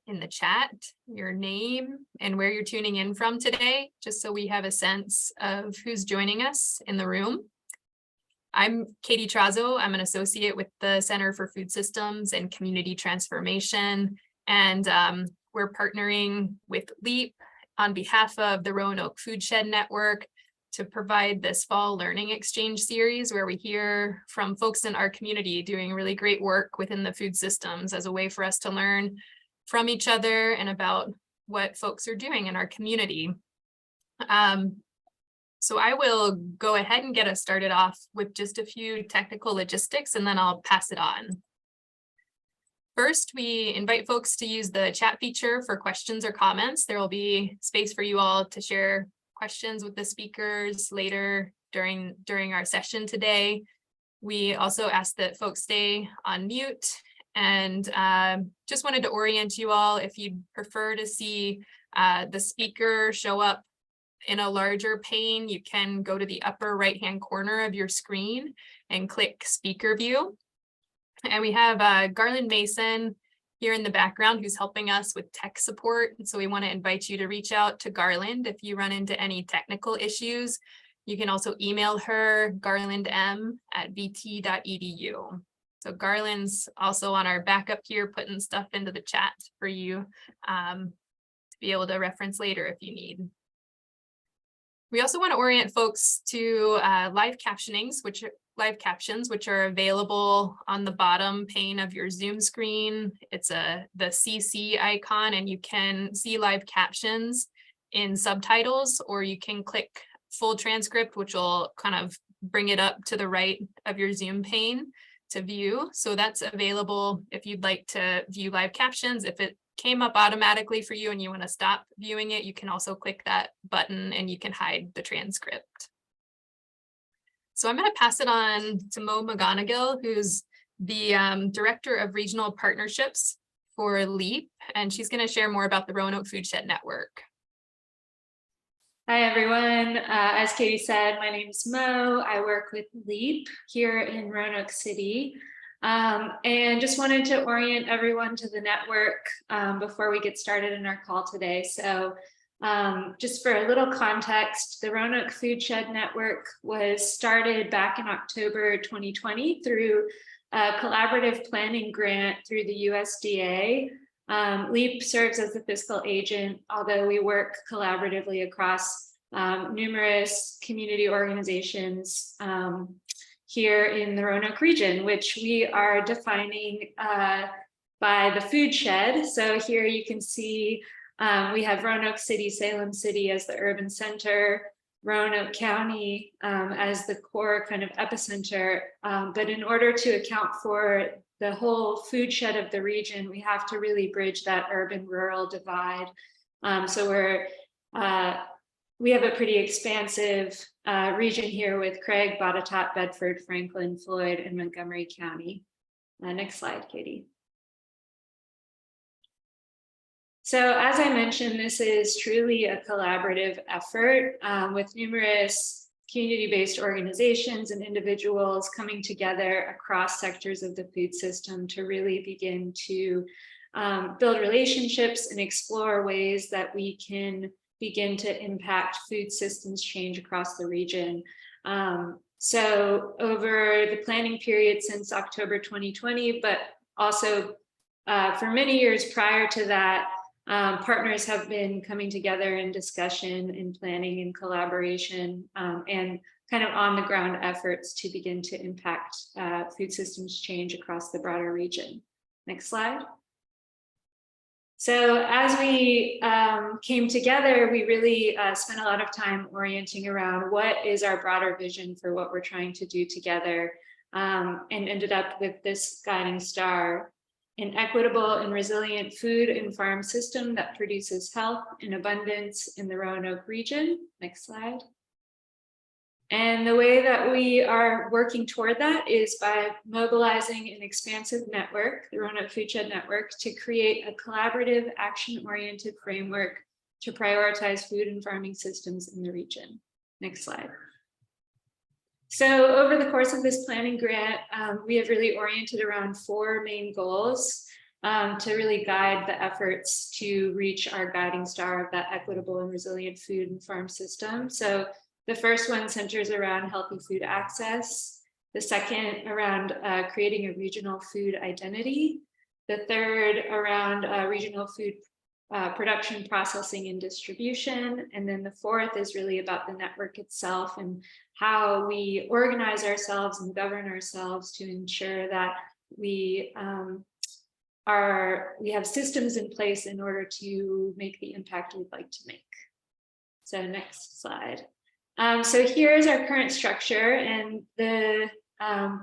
in the chat your name and where you're tuning in from today, just so we have a sense of who's joining us in the room. I'm Katie Trazo. I'm an associate with the Center for Food Systems and Community Transformation, and we're partnering with LEAP on behalf of the Roanoke Foodshed Network to provide this fall learning exchange series where we hear from folks in our community doing really great work within the food systems as a way for us to learn from each other and about what folks are doing in our community. So I will go ahead and get us started off with just a few technical logistics, and then I'll pass it on. First, we invite folks to use the chat feature for questions or comments. There will be space for you all to share questions with the speakers later during our session today. We also ask that folks stay on mute, and just wanted to orient you all. If you'd prefer to see the speaker show up in a larger pane, you can go to the upper right-hand corner of your screen and click speaker view. And we have Garland Mason here in the background who's helping us with tech support. And so we want to invite you to reach out to Garland if you run into any technical issues. You can also email her, garlandm@vt.edu. So Garland's also on our backup here, putting stuff into the chat for you to be able to reference later if you need. We also want to orient folks to live captions, which are available on the bottom pane of your Zoom screen. It's the CC icon, and you can see live captions in subtitles, or you can click full transcript, which will kind of bring it up to the right of your Zoom pane to view. So that's available if you'd like to view live captions. If it came up automatically for you and you want to stop viewing it, you can also click that button and you can hide the transcript. So I'm going to pass it on to Mo McGonigal, who's the Director of Regional Partnerships for LEAP, and she's going to share more about the Roanoke Foodshed Network. Hi, everyone. As Katie said, my name is Mo. I work with LEAP here in Roanoke City. And just wanted to orient everyone to the network before we get started in our call today. So just for a little context, the Roanoke Foodshed Network was started back in October 2020 through a collaborative planning grant through the USDA. LEAP serves as the fiscal agent, although we work collaboratively across numerous community organizations here in the Roanoke region, which we are defining by the food shed. So here you can see we have Roanoke City, Salem City as the urban center, Roanoke County as the core kind of epicenter. But in order to account for the whole food shed of the region, we have to really bridge that urban-rural divide. So we have a pretty expansive region here with Craig, Botetourt, Bedford, Franklin, Floyd, and Montgomery County. Next slide, Katie. So as I mentioned, this is truly a collaborative effort with numerous community-based organizations and individuals coming together across sectors of the food system to really begin to build relationships and explore ways that we can begin to impact food systems change across the region. So over the planning period since October 2020, but also for many years prior to that, partners have been coming together in discussion, in planning, and collaboration, and kind of on the ground efforts to begin to impact food systems change across the broader region. Next slide. So as we came together, we really spent a lot of time orienting around what is our broader vision for what we're trying to do together, and ended up with this guiding star: an equitable and resilient food and farm system that produces health and abundance in the Roanoke region. Next slide. And the way that we are working toward that is by mobilizing an expansive network, the Roanoke Foodshed Network, to create a collaborative, action-oriented framework to prioritize food and farming systems in the region. Next slide. So over the course of this planning grant, we have really oriented around 4 main goals. to really guide the efforts to reach our guiding star of that equitable and resilient food and farm system. So the first one centers around healthy food access. The second around creating a regional food identity. The third around regional food production, processing, and distribution. And then the fourth is really about the network itself and how we organize ourselves and govern ourselves to ensure that we have systems in place in order to make the impact we'd like to make. So next slide. So here's our current structure, and the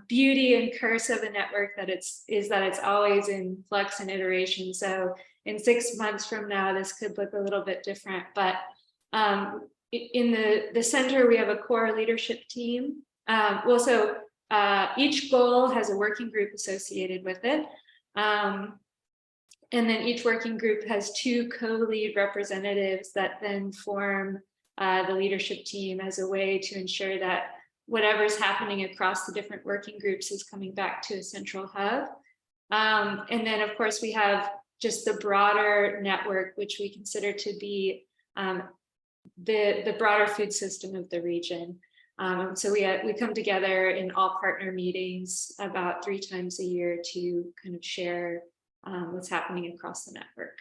beauty and curse of a network is that it's always in flux and iteration. So in 6 months from now, this could look a little bit different, but in the center, we have a core leadership team. Each goal has a working group associated with it. And then each working group has 2 co-lead representatives that then form the leadership team as a way to ensure that whatever's happening across the different working groups is coming back to a central hub. And then of course we have just the broader network, which we consider to be the broader food system of the region. So we come together in all partner meetings about 3 times a year to kind of share what's happening across the network.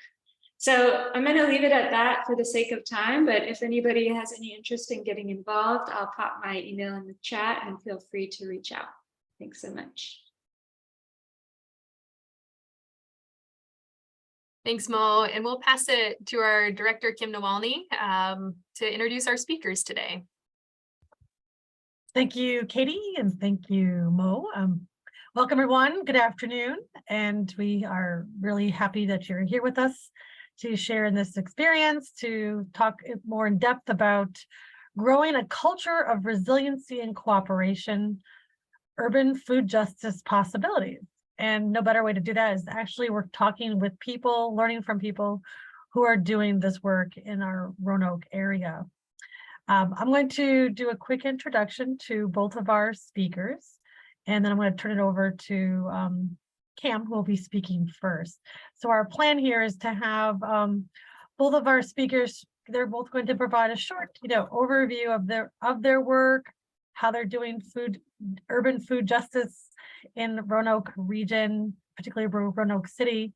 So I'm going to leave it at that for the sake of time, but if anybody has any interest in getting involved, I'll pop my email in the chat and feel free to reach out. Thanks so much. Thanks, Mo. And we'll pass it to our director, Kim Nawalny, to introduce our speakers today. Thank you, Katie, and thank you, Mo. Welcome, everyone. Good afternoon. And we are really happy that you're here with us to share in this experience, to talk more in depth about growing a culture of resiliency and cooperation, urban food justice possibilities. And no better way to do that is actually we're talking with people, learning from people who are doing this work in our Roanoke area. I'm going to do a quick introduction to both of our speakers, and then I'm going to turn it over to Cam, who will be speaking first. So our plan here is to have both of our speakers, they're both going to provide a short, overview of their work, how they're doing urban food justice in the Roanoke region, particularly Roanoke City.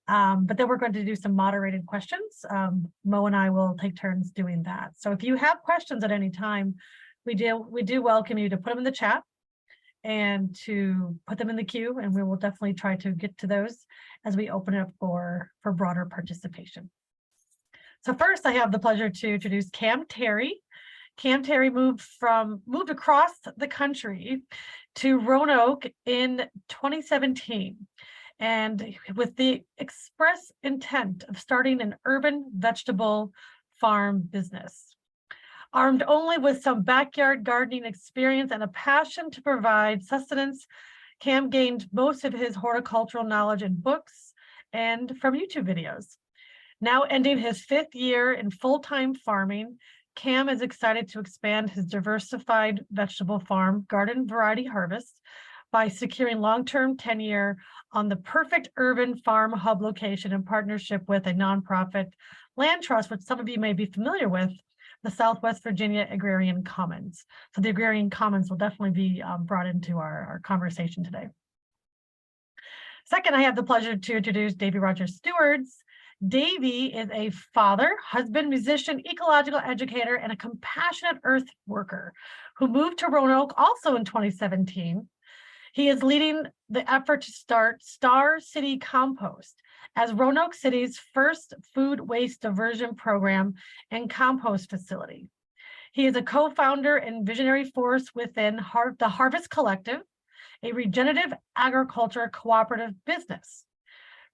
But then we're going to do some moderated questions. Mo and I will take turns doing that. So if you have questions at any time, we do welcome you to put them in the chat and to put them in the queue, and we will definitely try to get to those as we open it up for broader participation. So first, I have the pleasure to introduce Cam Terry. Cam Terry moved across the country to Roanoke in 2017, and with the express intent of starting an urban vegetable farm business. Armed only with some backyard gardening experience and a passion to provide sustenance, Cam gained most of his horticultural knowledge in books and from YouTube videos. Now ending his 5th year in full-time farming, Cam is excited to expand his diversified vegetable farm garden variety harvest by securing long-term tenure on the perfect urban farm hub location in partnership with a nonprofit land trust, which some of you may be familiar with, the Southwest Virginia Agrarian Commons. So the Agrarian Commons will definitely be brought into our conversation today. Second, I have the pleasure to introduce Davey Rogers Stewards. Davey is a father, husband, musician, ecological educator, and a compassionate earth worker who moved to Roanoke also in 2017. He is leading the effort to start Star City Compost as Roanoke City's first food waste diversion program and compost facility. He is a co-founder and visionary force within the Harvest Collective, a regenerative agriculture cooperative business.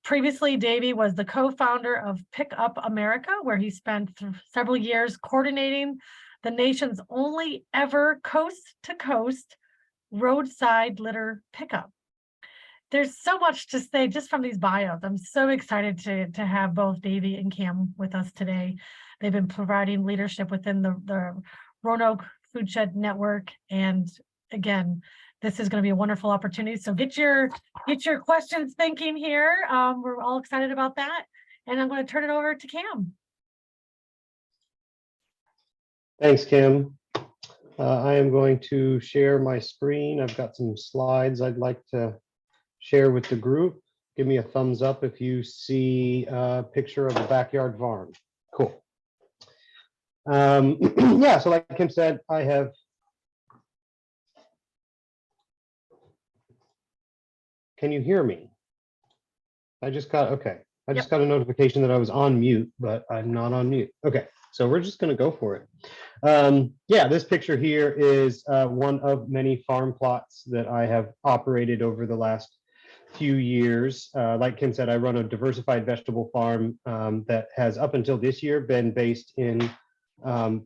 Previously, Davey was the co-founder of Pick Up America, where he spent several years coordinating the nation's only ever coast-to-coast roadside litter pickup. There's so much to say just from these bios. I'm so excited to have both Davey and Cam with us today. They've been providing leadership within the Roanoke Foodshed Network, and again, this is going to be a wonderful opportunity. So get your questions thinking here. We're all excited about that. And I'm going to turn it over to Cam. Thanks, Kim. I am going to share my screen. I've got some slides I'd like to share with the group. Give me a thumbs up if you see a picture of a backyard farm. Cool. Yeah, so like Kim said, I have Can you hear me? I just got a notification that I was on mute, but I'm not on mute. Okay, so we're just going to go for it. Yeah, this picture here is one of many farm plots that I have operated over the last few years. Like Kim said, I run a diversified vegetable farm that has up until this year been based in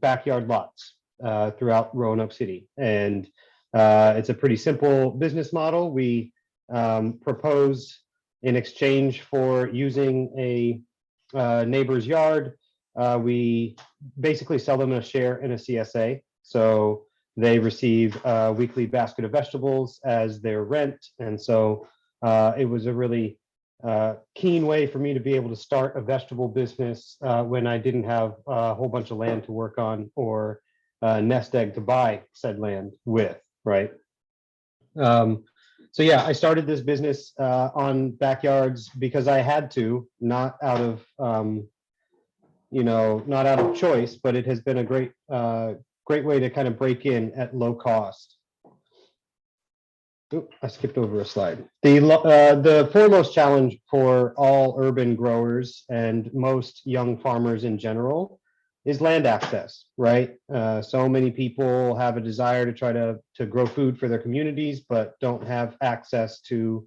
backyard lots throughout Roanoke City. And it's a pretty simple business model. We propose in exchange for using a neighbor's yard, we basically sell them a share in a CSA. So they receive a weekly basket of vegetables as their rent. And so it was a really keen way for me to be able to start a vegetable business when I didn't have a whole bunch of land to work on or a nest egg to buy said land with, right? So yeah, I started this business on backyards because I had to, not out of not out of choice, but it has been a great way to kind of break in at low cost. Oop, I skipped over a slide. The foremost challenge for all urban growers and most young farmers in general is land access, right? So many people have a desire to try to grow food for their communities, but don't have access to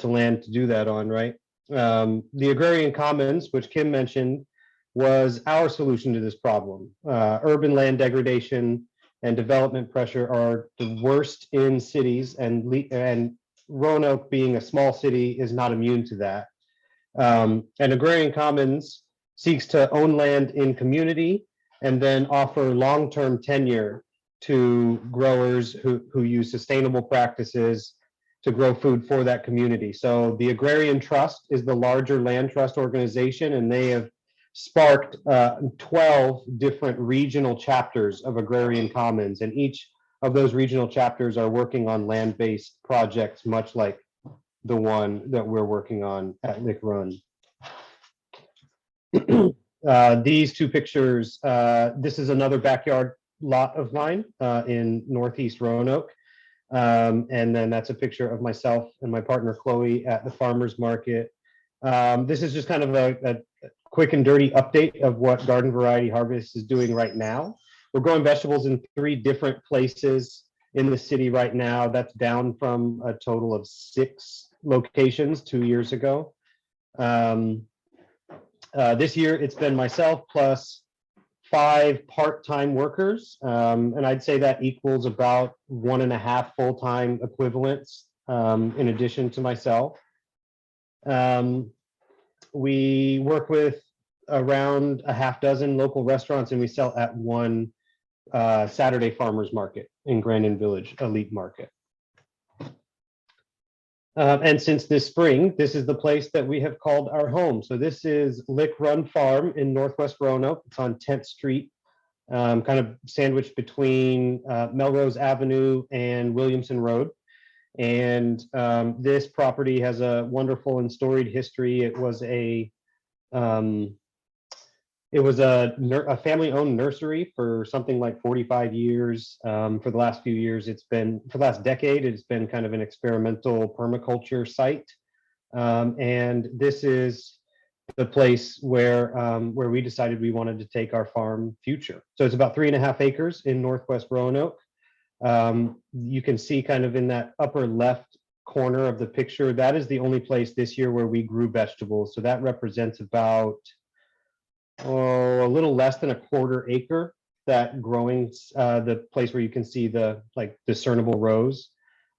land to do that on, right? The agrarian commons, which Kim mentioned, was our solution to this problem. Urban land degradation and development pressure are the worst in cities, and Roanoke, being a small city, is not immune to that. And agrarian commons seeks to own land in community and then offer long-term tenure to growers who use sustainable practices to grow food for that community. So the Agrarian Trust is the larger land trust organization, and they have sparked 12 different regional chapters of agrarian commons, and each of those regional chapters are working on land-based projects, much like the one that we're working on at Lick Run. These two pictures, this is another backyard lot of mine in Northeast Roanoke. And then that's a picture of myself and my partner Chloe at the farmers market. This is just kind of a quick and dirty update of what Garden Variety Harvest is doing right now. We're growing vegetables in 3 different places in the city right now. That's down from a total of 6 locations 2 years ago. This year it's been myself plus 5 part-time workers, and I'd say that equals about 1.5 full-time equivalents in addition to myself. We work with around a half dozen local restaurants, and we sell at one Saturday farmers market in Grandin Village Elite Market. And since this spring, this is the place that we have called our home. So this is Lick Run Farm in Northwest Roanoke. It's on 10th Street, kind of sandwiched between Melrose Avenue and Williamson Road. And this property has a wonderful and storied history. It was a family-owned nursery for something like 45 years. For the last few years, for the last decade, it's been kind of an experimental permaculture site. And this is the place where we decided we wanted to take our farm future. So it's about 3.5 acres in Northwest Roanoke. You can see kind of in that upper left corner of the picture, that is the only place this year where we grew vegetables. So that represents about a little less than 1/4 acre, that growing, the place where you can see the discernible rows.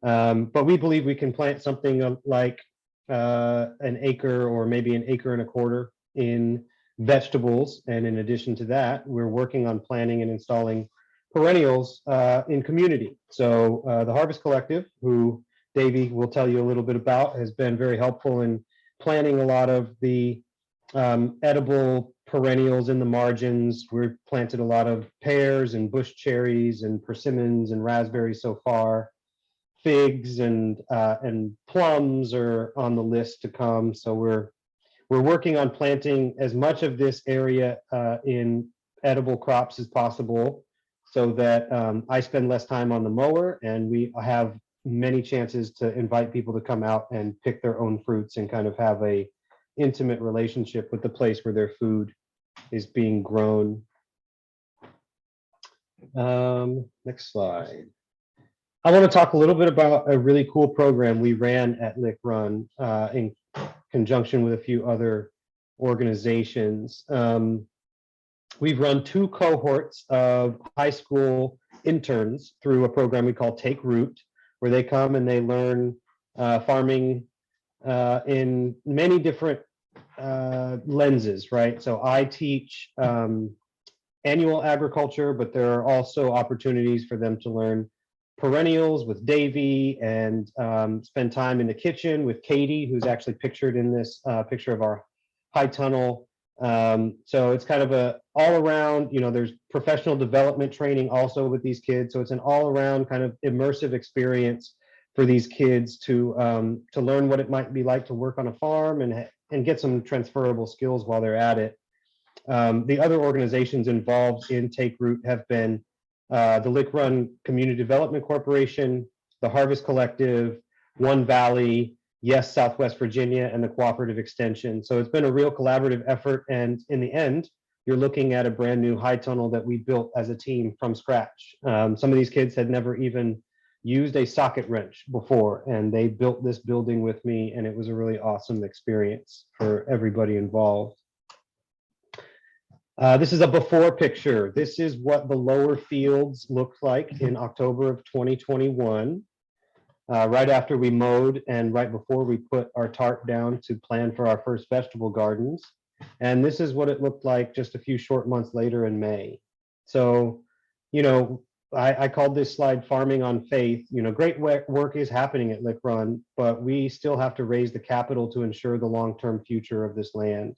But we believe we can plant something like an acre or maybe 1.25 acres in vegetables. And in addition to that, we're working on planning and installing perennials in community. So the Harvest Collective, who Davey will tell you a little bit about, has been very helpful in planting a lot of the edible perennials in the margins. We've planted a lot of pears and bush cherries and persimmons and raspberries so far. Figs and plums are on the list to come. So we're working on planting as much of this area in edible crops as possible, so that I spend less time on the mower and we have many chances to invite people to come out and pick their own fruits and kind of have a intimate relationship with the place where their food is being grown. Next slide. I want to talk a little bit about a really cool program we ran at Lick Run in conjunction with a few other organizations. We've run 2 cohorts of high school interns through a program we call Take Root, where they come and they learn farming in many different lenses, right? So I teach annual agriculture, but there are also opportunities for them to learn perennials with Davey and spend time in the kitchen with Katie, who's actually pictured in this picture of our high tunnel. So it's kind of a all around, you know, there's professional development training also with these kids. So it's an all around kind of immersive experience for these kids to learn what it might be like to work on a farm and get some transferable skills while they're at it. The other organizations involved in Take Root have been the Lick Run Community Development Corporation, the Harvest Collective, One Valley, Yes, Southwest Virginia, and the Cooperative Extension. So it's been a real collaborative effort. And in the end, you're looking at a brand new high tunnel that we built as a team from scratch. Some of these kids had never even used a socket wrench before, and they built this building with me, and it was a really awesome experience for everybody involved. This is a before picture. This is what the lower fields looked like in October of 2021, right after we mowed and right before we put our tarp down to plan for our first vegetable gardens. And this is what it looked like just a few short months later in May. So, you know, I called this slide Farming on Faith. You know, great work is happening at Lick Run, but we still have to raise the capital to ensure the long-term future of this land.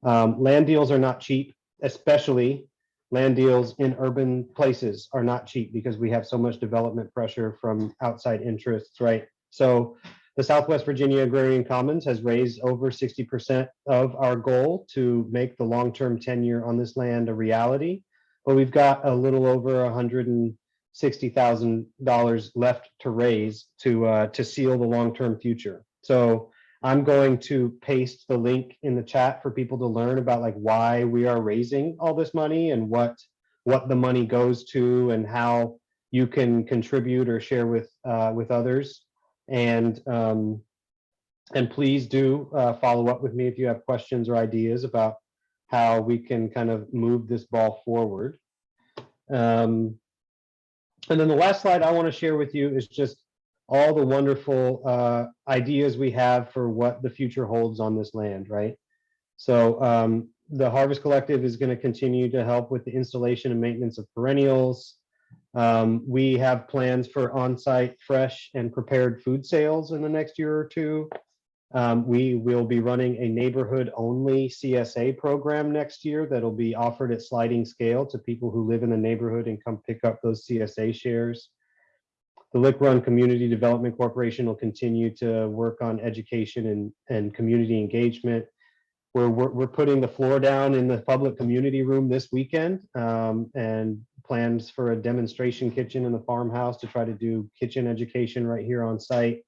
Land deals are not cheap. Especially land deals in urban places are not cheap because we have so much development pressure from outside interests, right? So the Southwest Virginia Agrarian Commons has raised over 60% of our goal to make the long-term tenure on this land a reality, but we've got a little over $160,000 left to raise to seal the long-term future. So I'm going to paste the link in the chat for people to learn about like why we are raising all this money and what the money goes to and how you can contribute or share with others. And please do follow up with me if you have questions or ideas about how we can kind of move this ball forward. And then the last slide I want to share with you is just all the wonderful ideas we have for what the future holds on this land, right? So the Harvest Collective is going to continue to help with the installation and maintenance of perennials. We have plans for on-site fresh and prepared food sales in the next year or two. We will be running a neighborhood-only CSA program next year that'll be offered at sliding scale to people who live in the neighborhood and come pick up those CSA shares. The Lick Run Community Development Corporation will continue to work on education and community engagement. We're putting the floor down in the public community room this weekend, and plans for a demonstration kitchen in the farmhouse to try to do kitchen education right here on site.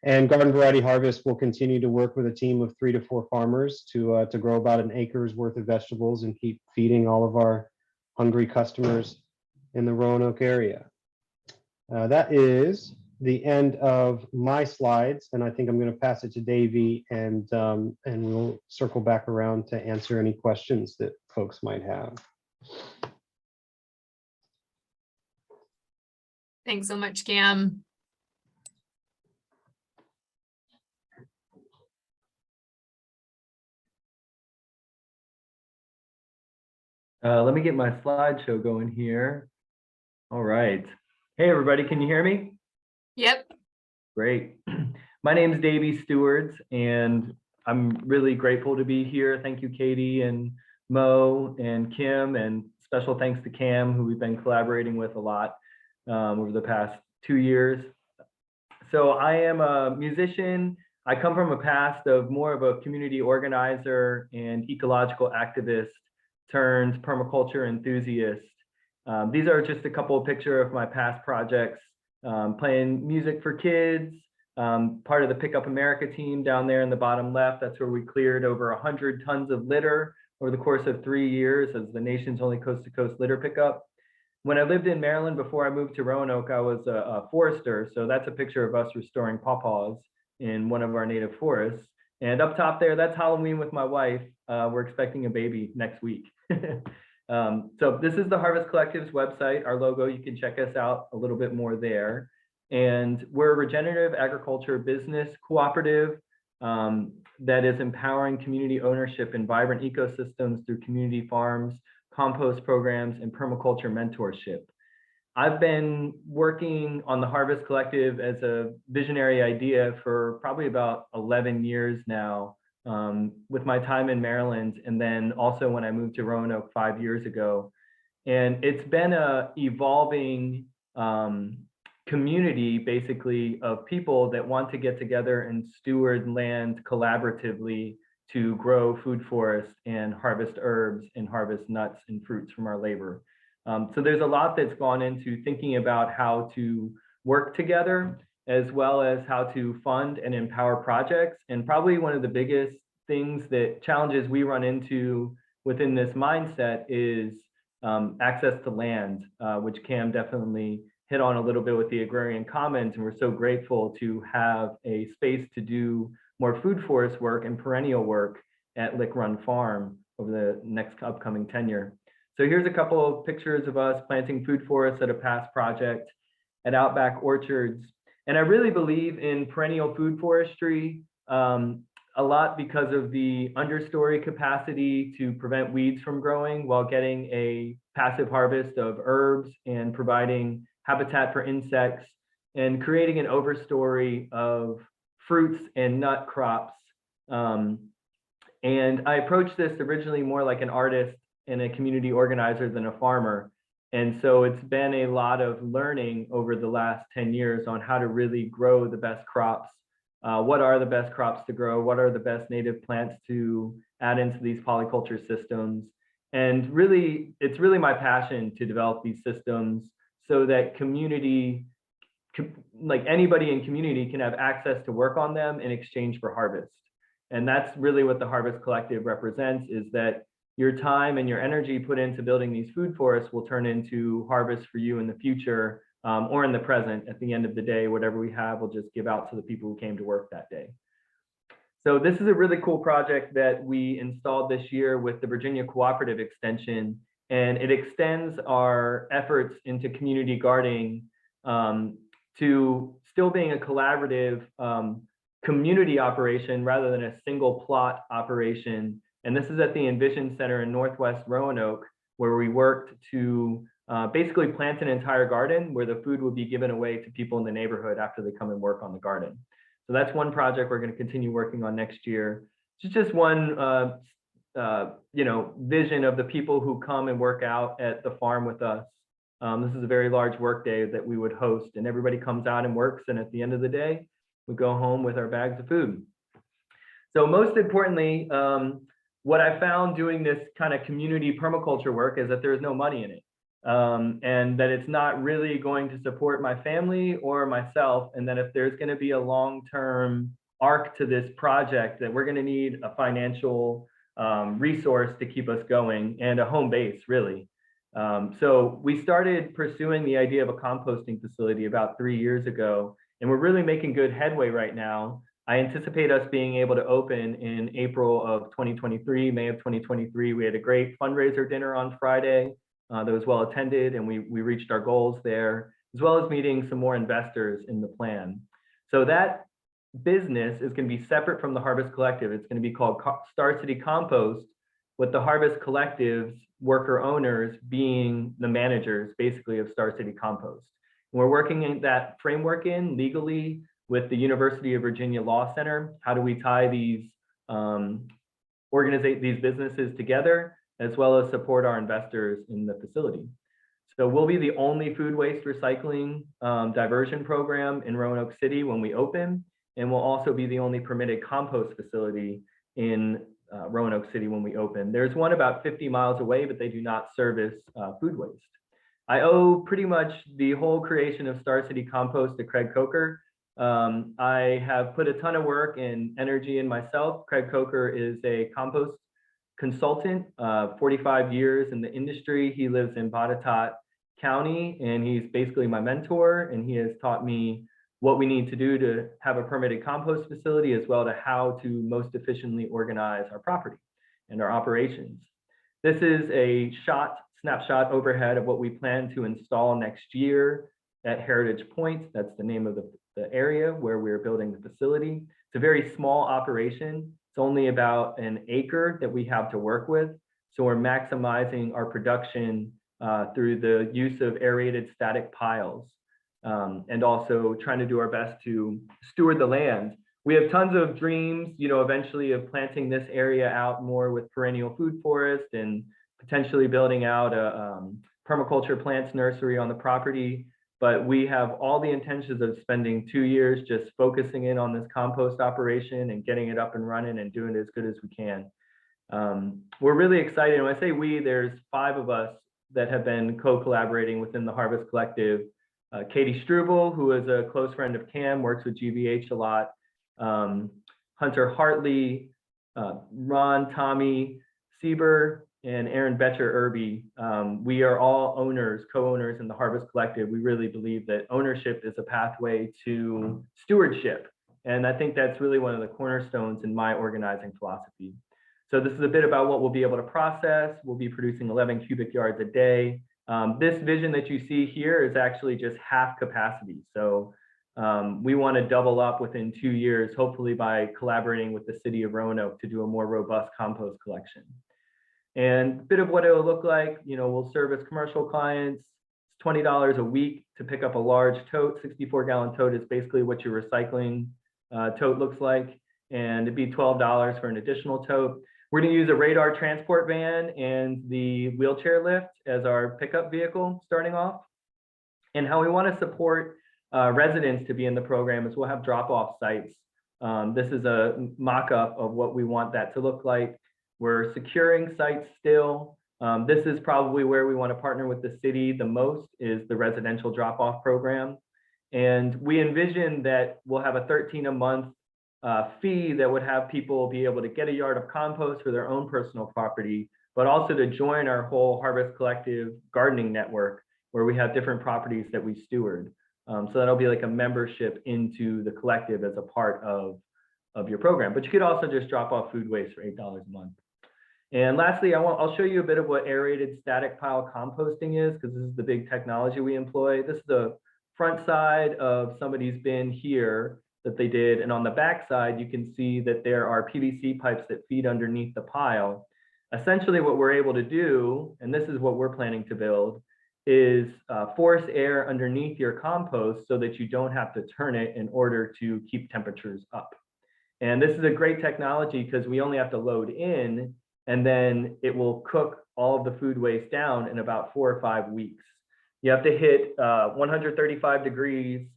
And Garden Variety Harvest will continue to work with a team of 3 to 4 farmers to grow about an acre's worth of vegetables and keep feeding all of our hungry customers in the Roanoke area. That is the end of my slides, and I think I'm going to pass it to Davey, and we'll circle back around to answer any questions that folks might have. Thanks so much, Cam. Let me get my slideshow going here. All right. Hey, everybody, can you hear me? Yep. Great. My name is Davey Stewards, and I'm really grateful to be here. Thank you, Katie and Mo and Kim, and special thanks to Cam, who we've been collaborating with a lot over the past 2 years. So I am a musician. I come from a past of more of a community organizer and ecological activist turned permaculture enthusiast. These are just a couple of pictures of my past projects, playing music for kids, part of the Pick Up America team down there in the bottom left. That's where we cleared over 100 tons of litter over the course of 3 years as the nation's only coast-to-coast litter pickup. When I lived in Maryland before I moved to Roanoke, I was a forester. So that's a picture of us restoring pawpaws in one of our native forests. And up top there, that's Halloween with my wife. We're expecting a baby next week. So this is the Harvest Collective's website, our logo. You can check us out a little bit more there. And we're a regenerative agriculture business cooperative that is empowering community ownership in vibrant ecosystems through community farms, compost programs, and permaculture mentorship. I've been working on the Harvest Collective as a visionary idea for probably about 11 years now, with my time in Maryland, and then also when I moved to Roanoke 5 years ago. And it's been a evolving community, basically, of people that want to get together and steward land collaboratively to grow food forests and harvest herbs and harvest nuts and fruits from our labor. So there's a lot that's gone into thinking about how to work together, as well as how to fund and empower projects. And probably one of the biggest challenges we run into within this mindset is access to land, which Cam definitely hit on a little bit with the Agrarian Commons. And we're so grateful to have a space to do more food forest work and perennial work at Lick Run Farm over the next upcoming tenure. So here's a couple of pictures of us planting food forests at a past project at Outback Orchards. And I really believe in perennial food forestry a lot because of the understory capacity to prevent weeds from growing while getting a passive harvest of herbs and providing habitat for insects and creating an overstory of fruits and nut crops. And I approached this originally more like an artist and a community organizer than a farmer. And so it's been a lot of learning over the last 10 years on how to really grow the best crops. What are the best crops to grow? What are the best native plants to add into these polyculture systems? And really, it's really my passion to develop these systems so that community, like anybody in community, can have access to work on them in exchange for harvest. And that's really what the Harvest Collective represents, is that your time and your energy put into building these food forests will turn into harvest for you in the future, or in the present. At the end of the day, whatever we have, we'll just give out to the people who came to work that day. So this is a really cool project that we installed this year with the Virginia Cooperative Extension, and it extends our efforts into community gardening to still being a collaborative community operation rather than a single plot operation. And this is at the Envision Center in Northwest Roanoke, where we worked to basically plant an entire garden where the food would be given away to people in the neighborhood after they come and work on the garden. So that's one project we're going to continue working on next year. It's just one vision of the people who come and work out at the farm with us. This is a very large work day that we would host, and everybody comes out and works, and at the end of the day, we go home with our bags of food. So most importantly, what I found doing this kind of community permaculture work is that there's no money in it, and that it's not really going to support my family or myself, and that if there's going to be a long-term arc to this project, that we're going to need a financial resource to keep us going and a home base, really. So we started pursuing the idea of a composting facility about 3 years ago, and we're really making good headway right now. I anticipate us being able to open in April of 2023, May of 2023. We had a great fundraiser dinner on Friday that was well attended, and we reached our goals there, as well as meeting some more investors in the plan. So that business is going to be separate from the Harvest Collective. It's going to be called Star City Compost, with the Harvest Collective's worker owners being the managers basically of Star City Compost. We're working in that framework in legally with the University of Virginia Law Center. How do we tie these, organize these businesses together, as well as support our investors in the facility? So we'll be the only food waste recycling diversion program in Roanoke City when we open, and we'll also be the only permitted compost facility in Roanoke City when we open. There's one about 50 miles away, but they do not service food waste. I owe pretty much the whole creation of Star City Compost to Craig Coker. I have put a ton of work and energy in myself. Craig Coker is a compost consultant, 45 years in the industry. He lives in Botetourt County, and he's basically my mentor, and he has taught me what we need to do to have a permitted compost facility, as well as how to most efficiently organize our property and our operations. This is a snapshot overhead of what we plan to install next year at Heritage Point. That's the name of the area where we're building the facility. It's a very small operation. It's only about an acre that we have to work with. So we're maximizing our production through the use of aerated static piles, and also trying to do our best to steward the land. We have tons of dreams, eventually of planting this area out more with perennial food forest and potentially building out a permaculture plants nursery on the property. But we have all the intentions of spending 2 years just focusing in on this compost operation and getting it up and running and doing it as good as we can. We're really excited. When I say we, there's 5 of us that have been co-collaborating within the Harvest Collective. Katie Struble, who is a close friend of Cam, works with GVH a lot. Hunter Hartley, Ron, Tommy, Sieber, and Aaron Betcher Irby. We are all co-owners in the Harvest Collective. We really believe that ownership is a pathway to stewardship. And I think that's really one of the cornerstones in my organizing philosophy. So this is a bit about what we'll be able to process. We'll be producing 11 cubic yards a day. This vision that you see here is actually just half capacity. So we want to double up within 2 years, hopefully by collaborating with the city of Roanoke to do a more robust compost collection. And a bit of what it will look like, we'll service commercial clients. It's $20 a week to pick up a large tote. 64-gallon tote is basically what your recycling tote looks like. And it'd be $12 for an additional tote. We're going to use a radar transport van and the wheelchair lift as our pickup vehicle starting off. And how we want to support residents to be in the program is we'll have drop-off sites. This is a mock-up of what we want that to look like. We're securing sites still. This is probably where we want to partner with the city the most, is the residential drop-off program. And we envision that we'll have a $13 a month fee that would have people be able to get a yard of compost for their own personal property, but also to join our whole Harvest Collective gardening network, where we have different properties that we steward. So that'll be like a membership into the collective as a part of your program. But you could also just drop off food waste for $8 a month. And lastly, I'll show you a bit of what aerated static pile composting is, because this is the big technology we employ. This is the front side of somebody's bin here that they did. And on the back side, you can see that there are PVC pipes that feed underneath the pile. Essentially what we're able to do, and this is what we're planning to build, is force air underneath your compost so that you don't have to turn it in order to keep temperatures up. And this is a great technology because we only have to load in, and then it will cook all of the food waste down in about 4 or 5 weeks. You have to hit 135 degrees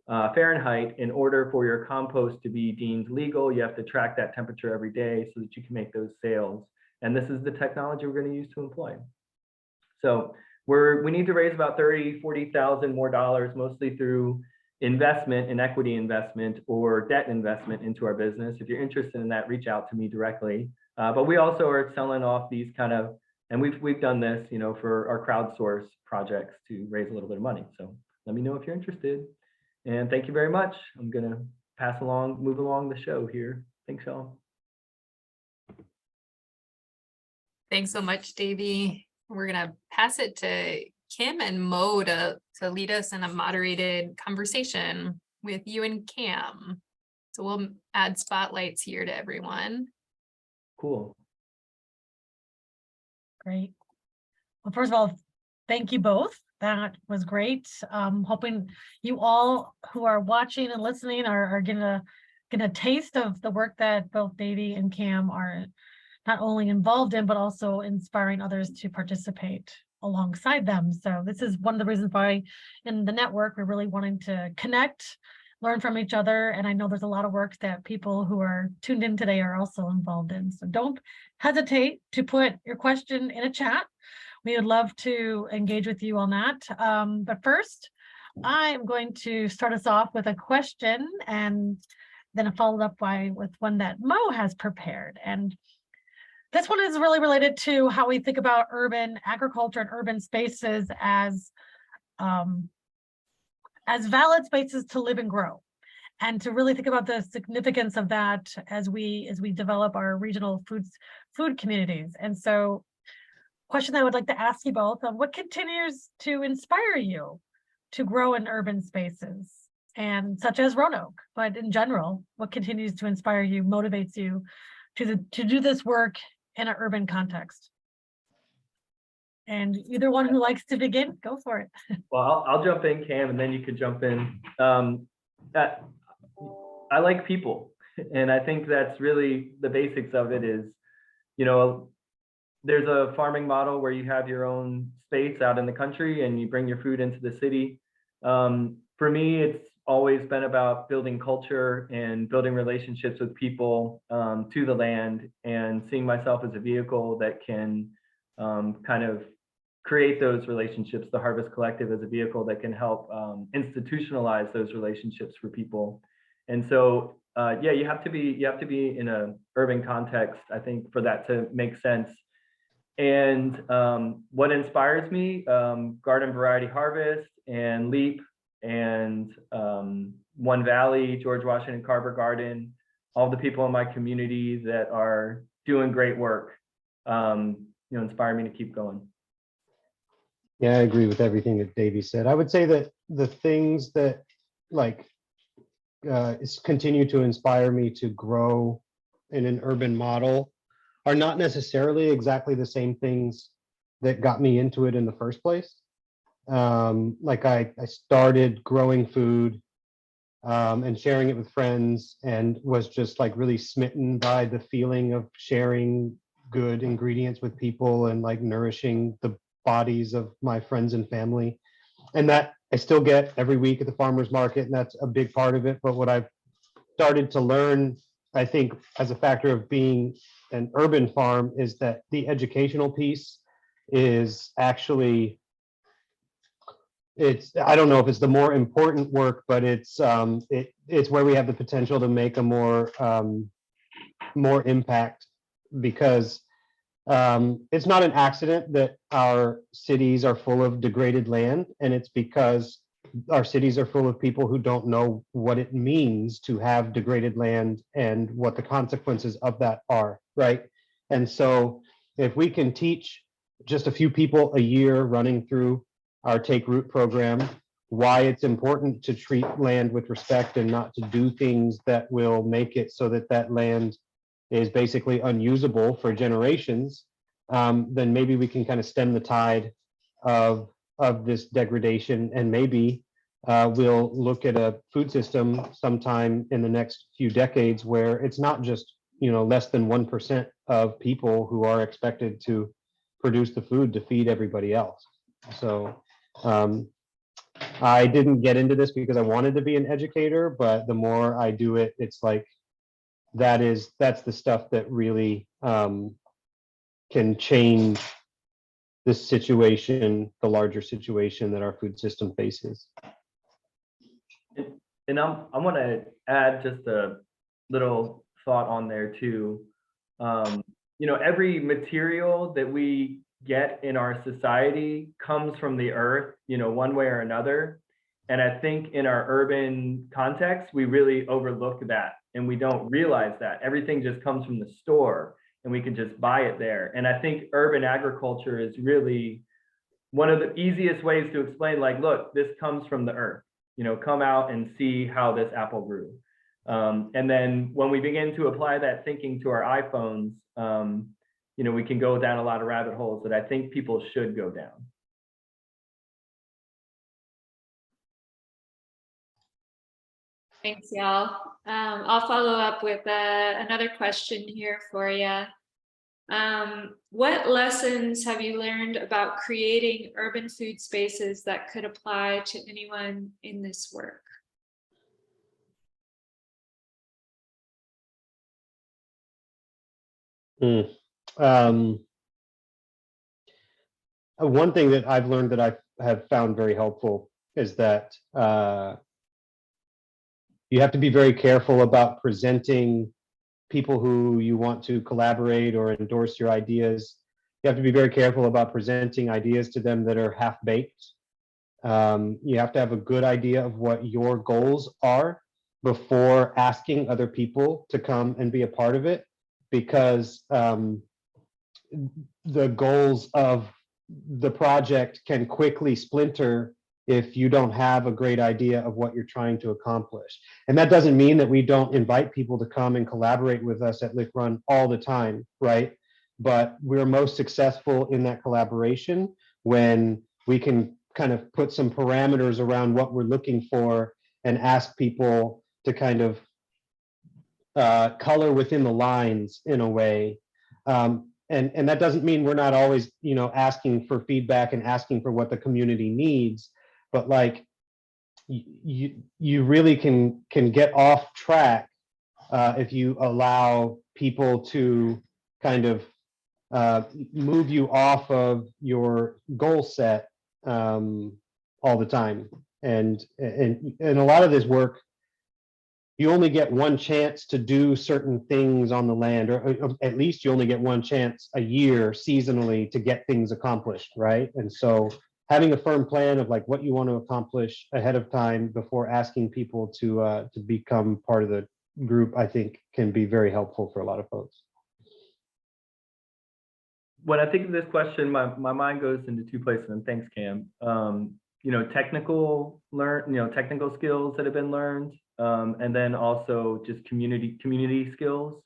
Fahrenheit in order for your compost to be deemed legal. You have to track that temperature every day so that you can make those sales. And this is the technology we're going to use to employ. So we need to raise about $30,000–$40,000 more dollars, mostly through investment and equity investment or debt investment into our business. If you're interested in that, reach out to me directly. But we also are selling off these kind of, and we've done this, for our crowdsource projects to raise a little bit of money. So let me know if you're interested. And thank you very much. I'm going to move along the show here. Thanks, y'all. Thanks so much, Davey. We're going to pass it to Kim and Mo to lead us in a moderated conversation with you and Cam. So we'll add spotlights here to everyone. Cool. Great. Well, first of all, thank you both. That was great. Hoping you all who are watching and listening are getting a taste of the work that both Davey and Cam are not only involved in, but also inspiring others to participate alongside them. So this is one of the reasons why in the network, we're really wanting to connect, learn from each other. And I know there's a lot of work that people who are tuned in today are also involved in. So don't hesitate to put your question in a chat. We would love to engage with you on that. But first, I'm going to start us off with a question and then followed up with one that Mo has prepared. And this one is really related to how we think about urban agriculture and urban spaces as valid spaces to live and grow, and to really think about the significance of that as we develop our regional food communities. And so, question I would like to ask you both: what continues to inspire you to grow in urban spaces, and such as Roanoke, but in general, what continues to inspire you, motivates you to do this work in an urban context? And either one who likes to begin, go for it. Well, I'll jump in, Cam, and then you could jump in. I like people, and I think that's really the basics of it is, you know, there's a farming model where you have your own space out in the country and you bring your food into the city. For me, it's always been about building culture and building relationships with people to the land, and seeing myself as a vehicle that can kind of create those relationships. The Harvest Collective as a vehicle that can help institutionalize those relationships for people. And so, yeah, you have to be in an urban context, I think, for that to make sense. And what inspires me, Garden Variety Harvest and LEAP and One Valley, George Washington Carver Garden, all the people in my community that are doing great work, inspire me to keep going. Yeah, I agree with everything that Davey said. I would say that the things that continue to inspire me to grow in an urban model are not necessarily exactly the same things that got me into it in the first place. I started growing food and sharing it with friends, and was just like really smitten by the feeling of sharing good ingredients with people and like nourishing the bodies of my friends and family. And that I still get every week at the farmers market, and that's a big part of it. But what I've started to learn, I think, as a factor of being an urban farm, is that the educational piece is actually, I don't know if it's the more important work, but it's where we have the potential to make a more impact, because it's not an accident that our cities are full of degraded land, and it's because our cities are full of people who don't know what it means to have degraded land and what the consequences of that are, right? And so if we can teach just a few people a year running through our Take Root program why it's important to treat land with respect and not to do things that will make it so that that land is basically unusable for generations, then maybe we can kind of stem the tide of this degradation, and maybe we'll look at a food system sometime in the next few decades where it's not just less than 1% of people who are expected to produce the food to feed everybody else. So I didn't get into this because I wanted to be an educator, but the more I do it, it's like that's the stuff that really can change this situation, the larger situation that our food system faces. And I want to add just a little thought on there too. Every material that we get in our society comes from the earth, one way or another. And I think in our urban context, we really overlook that, and we don't realize that everything just comes from the store and we can just buy it there. And I think urban agriculture is really one of the easiest ways to explain, like, look, this comes from the earth, come out and see how this apple grew. And then when we begin to apply that thinking to our iPhones, we can go down a lot of rabbit holes that I think people should go down. Thanks, y'all. I'll follow up with another question here for you. What lessons have you learned about creating urban food spaces that could apply to anyone in this work? One thing that I've learned that I have found very helpful is that you have to be very careful about presenting people who you want to collaborate or endorse your ideas. You have to be very careful about presenting ideas to them that are half-baked. You have to have a good idea of what your goals are before asking other people to come and be a part of it, because the goals of the project can quickly splinter if you don't have a great idea of what you're trying to accomplish. And that doesn't mean that we don't invite people to come and collaborate with us at Lick Run all the time, right? But we're most successful in that collaboration when we can kind of put some parameters around what we're looking for and ask people to kind of color within the lines in a way. And that doesn't mean we're not always, asking for feedback and asking for what the community needs, but like you really can get off track if you allow people to kind of move you off of your goal set all the time. And a lot of this work, you only get one chance to do certain things on the land, or at least you only get one chance a year seasonally to get things accomplished, right? And so having a firm plan of like what you want to accomplish ahead of time before asking people to become part of the group, I think can be very helpful for a lot of folks. When I think of this question, my mind goes into two places, and thanks, Cam. Technical skills that have been learned, and then also just community skills,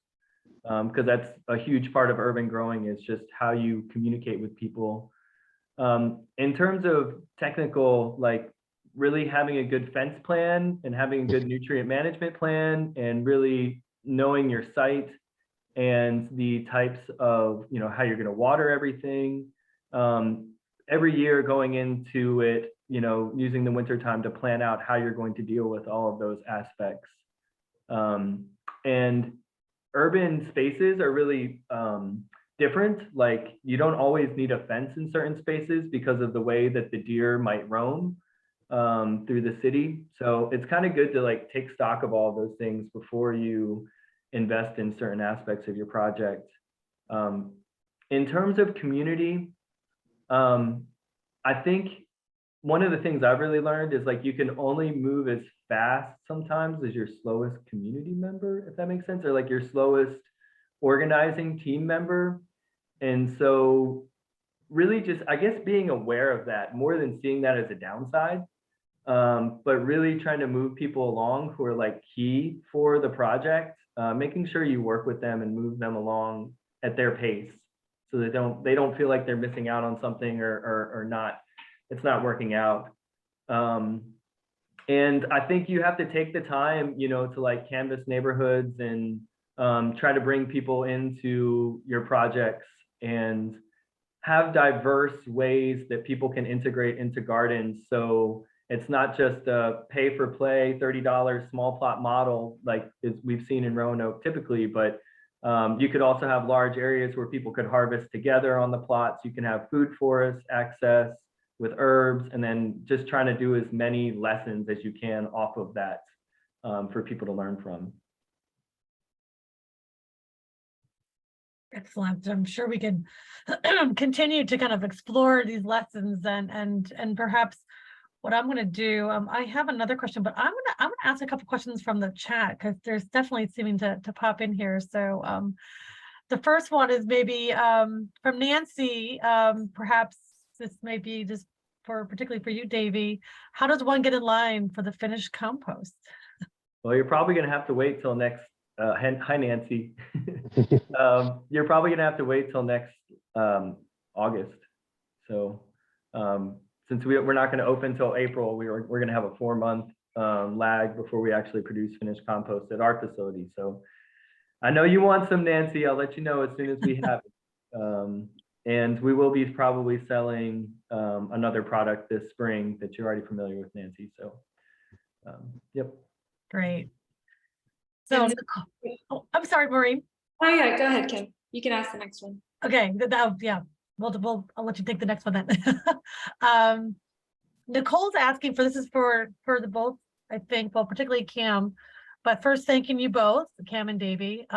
because that's a huge part of urban growing, is just how you communicate with people. In terms of technical, like really having a good fence plan and having a good nutrient management plan, and really knowing your site and the types of, how you're going to water everything. Every year going into it, using the winter time to plan out how you're going to deal with all of those aspects. And urban spaces are really different. Like, you don't always need a fence in certain spaces because of the way that the deer might roam through the city. So it's kind of good to like take stock of all of those things before you invest in certain aspects of your project. In terms of community, I think one of the things I've really learned is like you can only move as fast sometimes as your slowest community member, if that makes sense, or like your slowest organizing team member. And so really just, I guess, being aware of that more than seeing that as a downside, but really trying to move people along who are like key for the project, making sure you work with them and move them along at their pace, so they don't feel like they're missing out on something or not, it's not working out. And I think you have to take the time, to like canvass neighborhoods and try to bring people into your projects and have diverse ways that people can integrate into gardens. So it's not just a pay for play $30 small plot model like we've seen in Roanoke typically, but you could also have large areas where people could harvest together on the plots. You can have food forest access with herbs, and then just trying to do as many lessons as you can off of that for people to learn from. Excellent. I'm sure we can continue to kind of explore these lessons and perhaps what I'm going to do. I have another question, but I'm going to ask a couple questions from the chat because there's definitely seeming to pop in here. So the first one is maybe from Nancy. Perhaps this may be just particularly for you, Davey. How does one get in line for the finished compost? Well, you're probably going to have to wait till next hi Nancy. You're probably gonna have to wait till next August. So since we're not gonna open till April, we're gonna have a 4-month lag before we actually produce finished compost at our facility. So I know you want some, Nancy. I'll let you know as soon as we have it. And we will be probably selling another product this spring that you're already familiar with, Nancy. So yep. Great. So, I'm sorry, Maureen. Oh yeah, go ahead, Kim. You can ask the next one. Okay, yeah, I'll let you take the next one then. Nicole's asking for, this is for the both, I think, well, particularly Cam, but first thanking you both, Cam and Davey.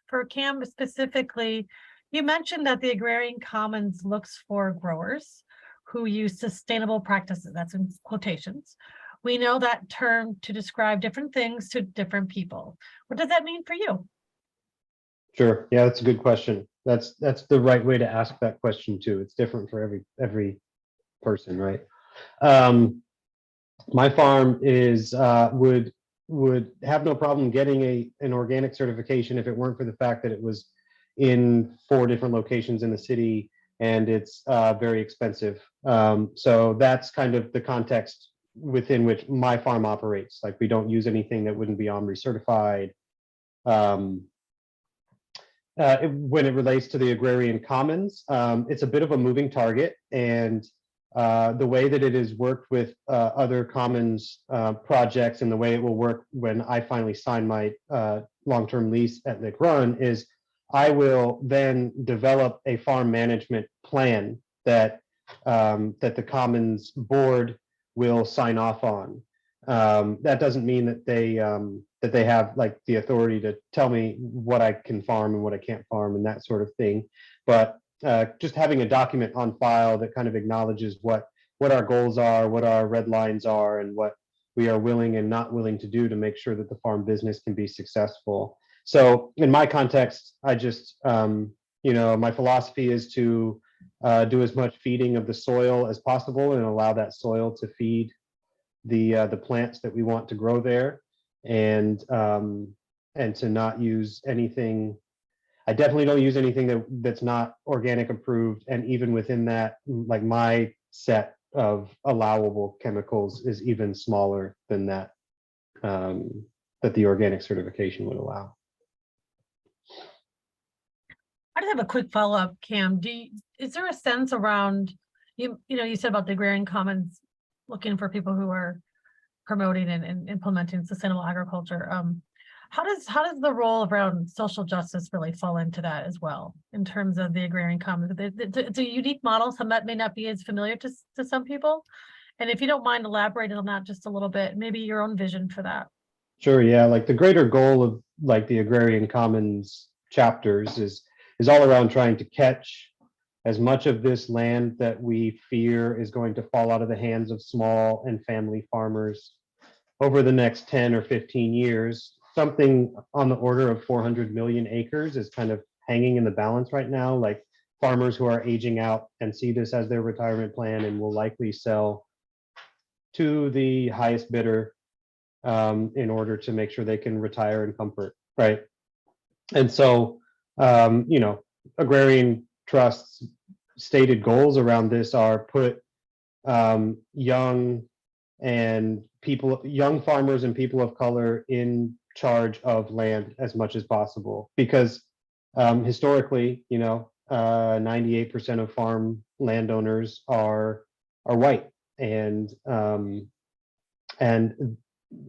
For Cam specifically, you mentioned that the Agrarian Commons looks for growers who use sustainable practices, that's in quotations. We know that term to describe different things to different people. What does that mean for you? Sure. Yeah, that's a good question. That's the right way to ask that question too. It's different for every person, right? My farm is would have no problem getting an organic certification if it weren't for the fact that it was in 4 different locations in the city, and it's very expensive. So that's kind of the context within which my farm operates. Like, we don't use anything that wouldn't be OMRI certified. When it relates to the Agrarian Commons, it's a bit of a moving target, and the way that it has worked with other commons projects, and the way it will work when I finally sign my long-term lease at Lick Run, is I will then develop a farm management plan that that the Commons board will sign off on. That doesn't mean that they have like the authority to tell me what I can farm and what I can't farm and that sort of thing, but just having a document on file that kind of acknowledges what our goals are, what our red lines are, and what we are willing and not willing to do to make sure that the farm business can be successful. So in my context, I just, my philosophy is to do as much feeding of the soil as possible and allow that soil to feed the plants that we want to grow there, and to not use anything. I definitely don't use anything that's not organic approved, and even within that, like, my set of allowable chemicals is even smaller than that, that the organic certification would allow. I just have a quick follow-up, Cam. Is there a sense around, you said about the Agrarian Commons looking for people who are promoting and implementing sustainable agriculture? How does the role around social justice really fall into that as well, in terms of the Agrarian Commons? It's a unique model, some that may not be as familiar to some people. And if you don't mind elaborating on that just a little bit, maybe your own vision for that. Sure, yeah. Like, the greater goal of like the Agrarian Commons chapters is all around trying to catch as much of this land that we fear is going to fall out of the hands of small and family farmers over the next 10 or 15 years. Something on the order of 400 million acres is kind of hanging in the balance right now. Like, farmers who are aging out and see this as their retirement plan and will likely sell to the highest bidder in order to make sure they can retire in comfort, right? And so, agrarian trusts' stated goals around this are put young farmers and people of color in charge of land as much as possible, because historically, 98% of farm landowners are white, and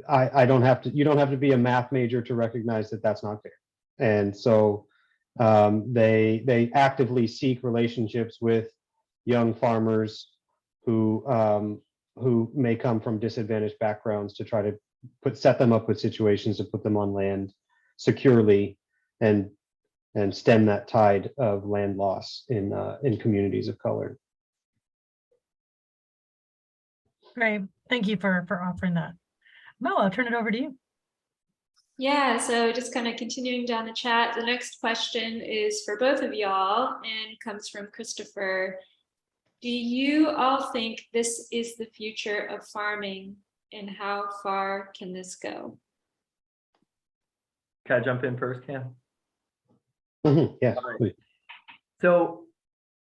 I don't have to. You don't have to be a math major to recognize that that's not fair. And so they actively seek relationships with young farmers who may come from disadvantaged backgrounds to try to set them up with situations to put them on land securely and stem that tide of land loss in communities of color. Great, thank you for offering that. Mo, I'll turn it over to you. Yeah, so just kind of continuing down the chat, the next question is for both of y'all and comes from Christopher. Do you all think this is the future of farming, and how far can this go? Can I jump in first, Cam? Yeah, All right. please. So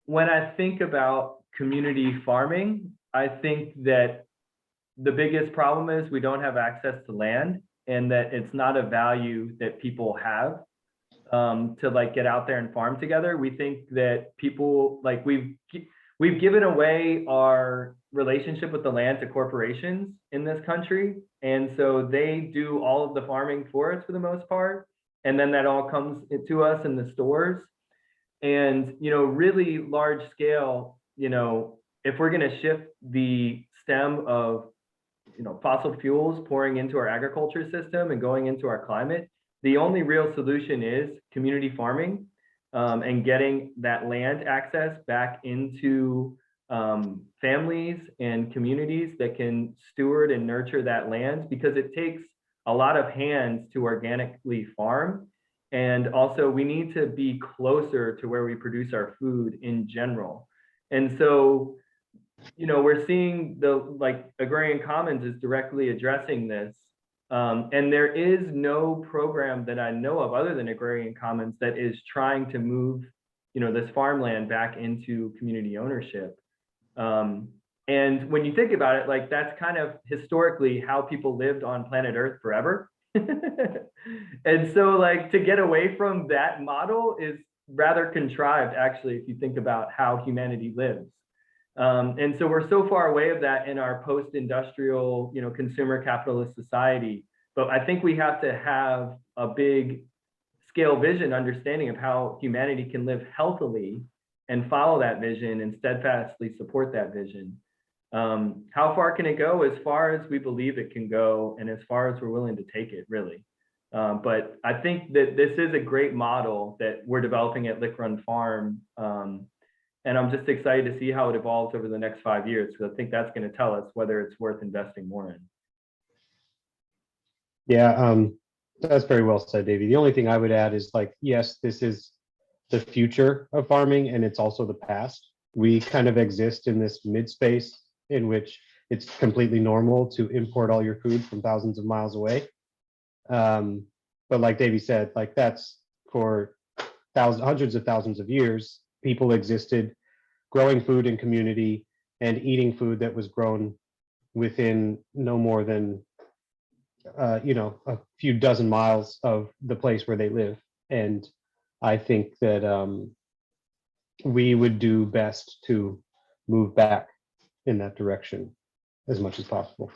when I think about community farming, I think that the biggest problem is we don't have access to land, and that it's not a value that people have to like get out there and farm together. We think that people like we've given away our relationship with the land to corporations in this country, and so they do all of the farming for us for the most part, and then that all comes to us in the stores. And really large scale, if we're going to shift the stem of fossil fuels pouring into our agriculture system and going into our climate, the only real solution is community farming, and getting that land access back into families and communities that can steward and nurture that land, because it takes a lot of hands to organically farm. And also we need to be closer to where we produce our food in general. And so, we're seeing the Agrarian Commons is directly addressing this. And there is no program that I know of other than Agrarian Commons that is trying to move, this farmland back into community ownership. And when you think about it, that's kind of historically how people lived on planet Earth forever. And so to get away from that model is rather contrived, actually, if you think about how humanity lives. And so we're so far away of that in our post-industrial, consumer capitalist society. But I think we have to have a big scale vision, understanding of how humanity can live healthily and follow that vision and steadfastly support that vision. How far can it go? As far as we believe it can go, and as far as we're willing to take it, really. But I think that this is a great model that we're developing at Lick Run Farm. And I'm just excited to see how it evolves over the next 5 years, because I think that's going to tell us whether it's worth investing more in. Yeah, that's very well said, Davey. The only thing I would add is yes, this is the future of farming, and it's also the past. We kind of exist in this mid space in which it's completely normal to import all your food from thousands of miles away. But like Davey said, that's for hundreds of thousands of years, people existed growing food in community and eating food that was grown within no more than a few dozen miles of the place where they live. And I think that we would do best to move back in that direction as much as possible.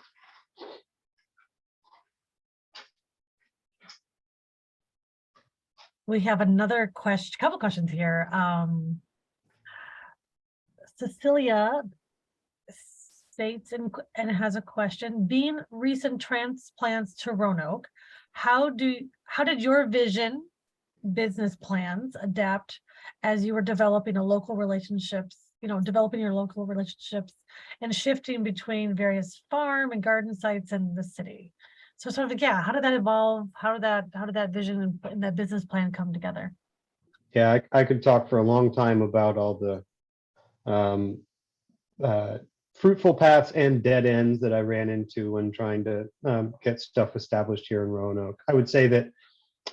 We have another couple questions here. Cecilia states and has a question: being recent transplants to Roanoke, how did your business plans adapt as you were developing your local relationships and shifting between various farm and garden sites in the city? So how did that evolve? How did that vision and that business plan come together? Yeah, I could talk for a long time about all the fruitful paths and dead ends that I ran into when trying to get stuff established here in Roanoke. I would say that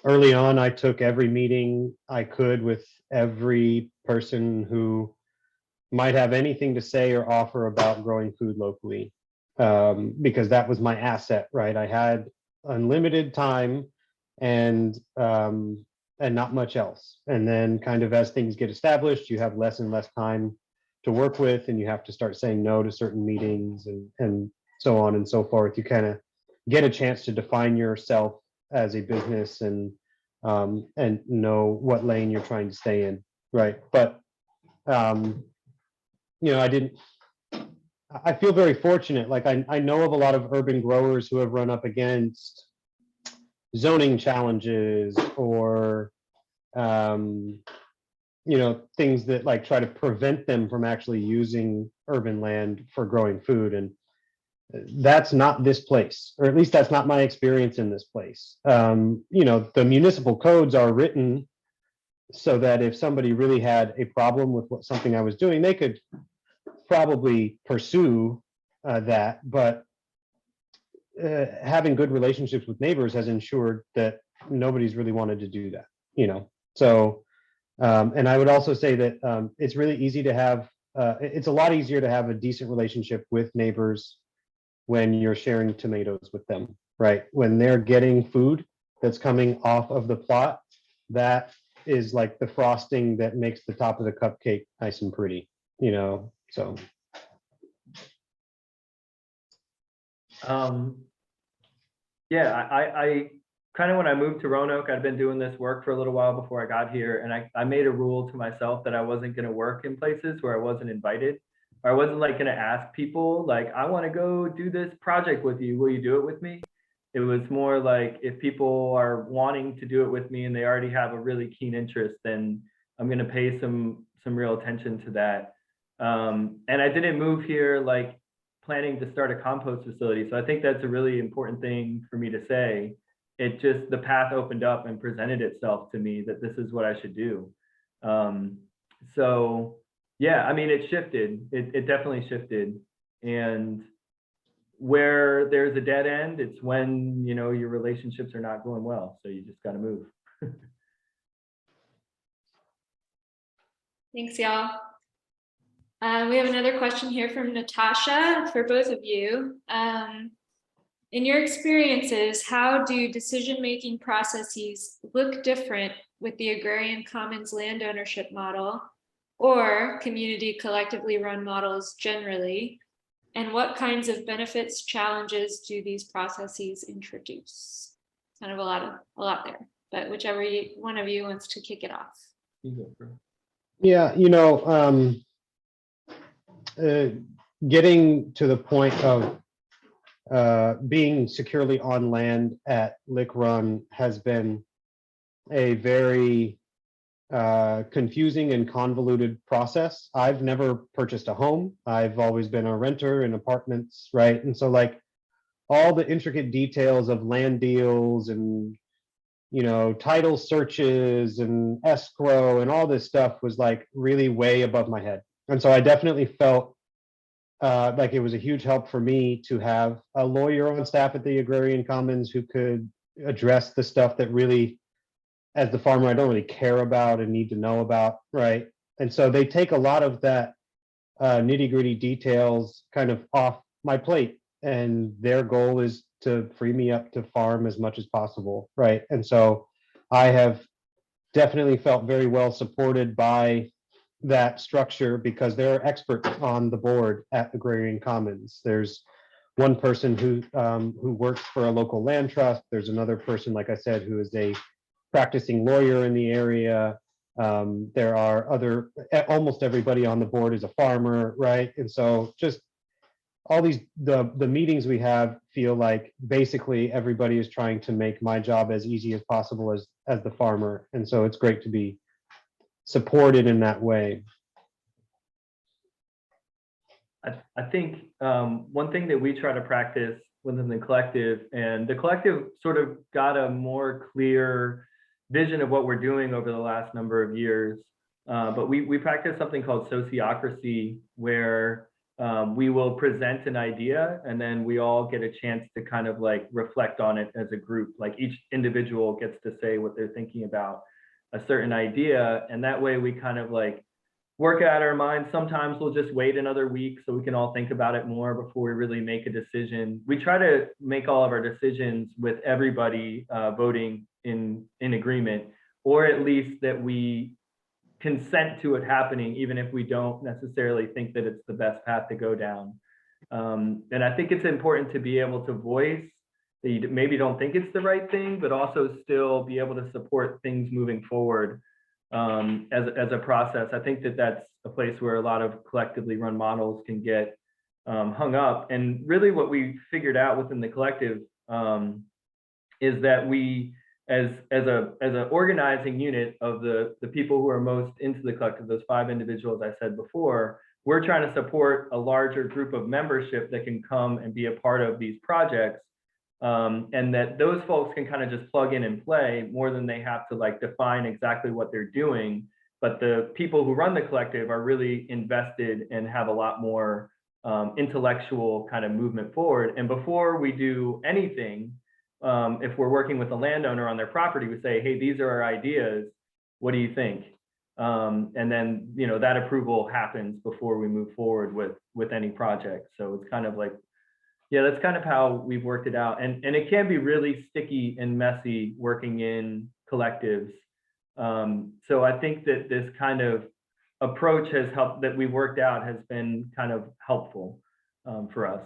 early on, I took every meeting I could with every person who might have anything to say or offer about growing food locally, because that was my asset, right? I had unlimited time and not much else. And then kind of as things get established, you have less and less time to work with, and you have to start saying no to certain meetings and so on and so forth. You kind of get a chance to define yourself as a business and know what lane you're trying to stay in, right? But I feel very fortunate. I know of a lot of urban growers who have run up against zoning challenges or things that try to prevent them from actually using urban land for growing food. And that's not this place, or at least that's not my experience in this place. The municipal codes are written so that if somebody really had a problem with something I was doing, they could probably pursue that. But having good relationships with neighbors has ensured that nobody's really wanted to do that, you know? So, and I would also say that it's really easy to have, it's a lot easier to have a decent relationship with neighbors when you're sharing tomatoes with them, right? When they're getting food that's coming off of the plot, that is like the frosting that makes the top of the cupcake nice and pretty, you know? So. Yeah, I kind of, when I moved to Roanoke, I'd been doing this work for a little while before I got here, and I made a rule to myself that I wasn't going to work in places where I wasn't invited, or I wasn't like going to ask people like, I want to go do this project with you, will you do it with me? It was more like, if people are wanting to do it with me and they already have a really keen interest, then I'm going to pay some real attention to that. And I didn't move here like planning to start a compost facility. So I think that's a really important thing for me to say. It just, the path opened up and presented itself to me that this is what I should do. So yeah, I mean, it shifted. It definitely shifted. And where there's a dead end, it's when, you know, your relationships are not going well. So you just got to move. Thanks, y'all. We have another question here from Natasha for both of you. In your experiences, how do decision-making processes look different with the agrarian commons land ownership model or community collectively run models generally? And what kinds of benefits, challenges do these processes introduce? Kind of a lot there, but whichever one of you wants to kick it off. Yeah, you know, getting to the point of being securely on land at Lick Run has been a very confusing and convoluted process. I've never purchased a home. I've always been a renter in apartments, right? And so like all the intricate details of land deals and, you know, title searches and escrow and all this stuff was like really way above my head. And so I definitely felt like it was a huge help for me to have a lawyer on staff at the Agrarian Commons who could address the stuff that really, as the farmer, I don't really care about and need to know about, right? And so they take a lot of that nitty-gritty details kind of off my plate, and their goal is to free me up to farm as much as possible, right? And so I have definitely felt very well supported by that structure because there are experts on the board at Agrarian Commons. There's one person who works for a local land trust. There's another person, like I said, who is a practicing lawyer in the area. There are almost everybody on the board is a farmer, right? And so just all these, the meetings we have feel like basically everybody is trying to make my job as easy as possible as the farmer. And so it's great to be supported in that way. I think one thing that we try to practice within the collective, and the collective sort of got a more clear vision of what we're doing over the last number of years, but we practice something called sociocracy, where we will present an idea and then we all get a chance to kind of like reflect on it as a group. Like each individual gets to say what they're thinking about a certain idea, and that way we kind of like work out our minds. Sometimes we'll just wait another week so we can all think about it more before we really make a decision. We try to make all of our decisions with everybody voting in agreement, or at least that we consent to it happening, even if we don't necessarily think that it's the best path to go down. And I think it's important to be able to voice that you maybe don't think it's the right thing, but also still be able to support things moving forward as a process. I think that that's a place where a lot of collectively run models can get hung up. And really what we figured out within the collective is that we, as an organizing unit of the people who are most into the collective, those 5 individuals I said before, we're trying to support a larger group of membership that can come and be a part of these projects. And that those folks can kind of just plug in and play more than they have to like define exactly what they're doing. But the people who run the collective are really invested and have a lot more intellectual kind of movement forward. And before we do anything, if we're working with a landowner on their property, we say, hey, these are our ideas. What do you think? And then, you know, that approval happens before we move forward with any project. So it's kind of like, yeah, that's kind of how we've worked it out. And it can be really sticky and messy working in collectives. So I think that this kind of approach has helped, that we worked out, has been kind of helpful for us.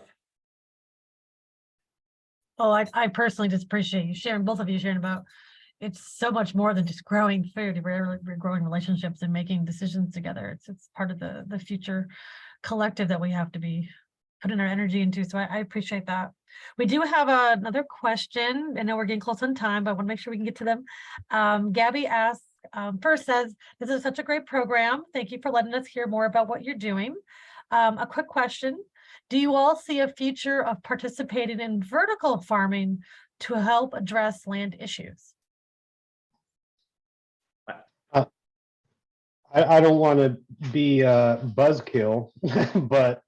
Oh, I personally just appreciate you sharing, both of you sharing about, it's so much more than just growing food. We're growing relationships and making decisions together. It's part of the future collective that we have to be putting our energy into. So I appreciate that. We do have another question. I know we're getting close on time, but I want to make sure we can get to them. Gabby asks, first says, this is such a great program. Thank you for letting us hear more about what you're doing. A quick question. Do you all see a future of participating in vertical farming to help address land issues? I don't want to be a buzzkill, but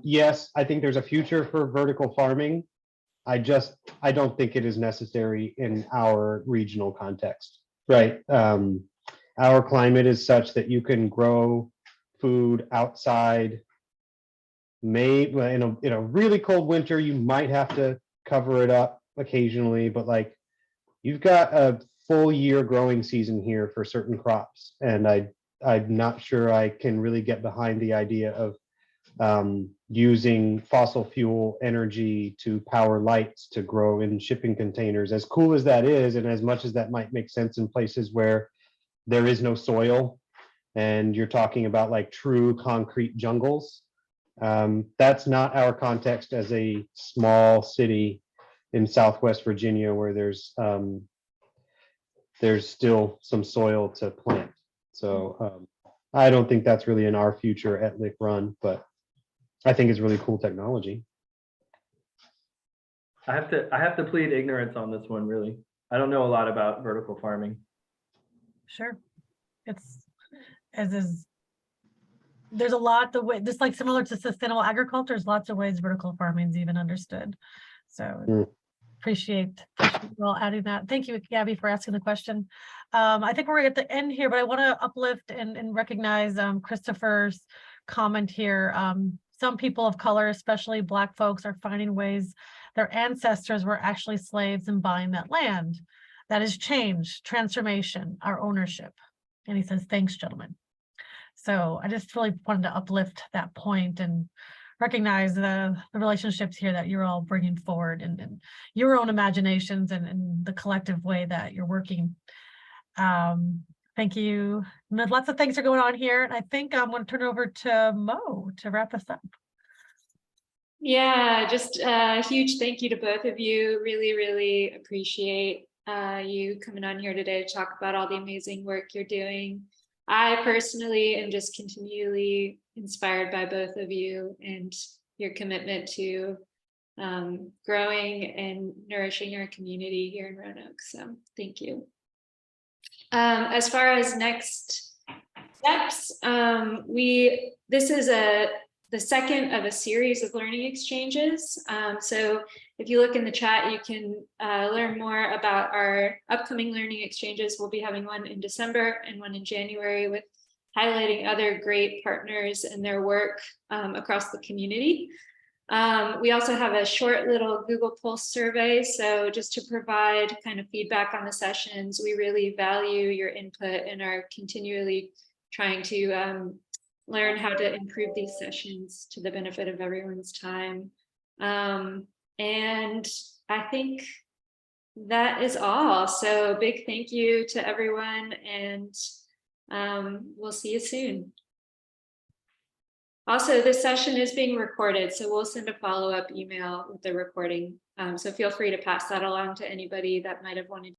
yes, I think there's a future for vertical farming. I don't think it is necessary in our regional context, right? Our climate is such that you can grow food outside. In a really cold winter, you might have to cover it up occasionally, but like you've got a full year growing season here for certain crops, and I'm not sure I can really get behind the idea of using fossil fuel energy to power lights to grow in shipping containers. As cool as that is, and as much as that might make sense in places where there is no soil and you're talking about like true concrete jungles, that's not our context as a small city in Southwest Virginia where there's still some soil to plant. So I don't think that's really in our future at Lick Run, but I think it's really cool technology. I have to plead ignorance on this one, really. I don't know a lot about vertical farming. Sure. There's a lot the way, just like similar to sustainable agriculture, there's lots of ways vertical farming is even understood. So appreciate you all adding that. Thank you, Gabby, for asking the question. I think we're at the end here, but I want to uplift and recognize Christopher's comment here. Some people of color, especially Black folks, are finding ways their ancestors were actually slaves and buying that land. That is change, transformation, our ownership. And he says, thanks, gentlemen. So I just really wanted to uplift that point and recognize the relationships here that you're all bringing forward and your own imaginations and the collective way that you're working. Thank you. Lots of things are going on here. And I think I'm going to turn it over to Mo to wrap us up. Yeah, just a huge thank you to both of you. Really, really appreciate you coming on here today to talk about all the amazing work you're doing. I personally am just continually inspired by both of you and your commitment to growing and nourishing our community here in Roanoke. So thank you. As far as next steps, this is the second of a series of learning exchanges. So if you look in the chat, you can learn more about our upcoming learning exchanges. We'll be having one in December and one in January with highlighting other great partners and their work across the community. We also have a short little Google Pulse survey. So just to provide kind of feedback on the sessions, we really value your input and are continually trying to learn how to improve these sessions to the benefit of everyone's time. And I think that is all. So big thank you to everyone, and we'll see you soon. Also, this session is being recorded, so we'll send a follow-up email with the recording. So feel free to pass that along to anybody that might have wanted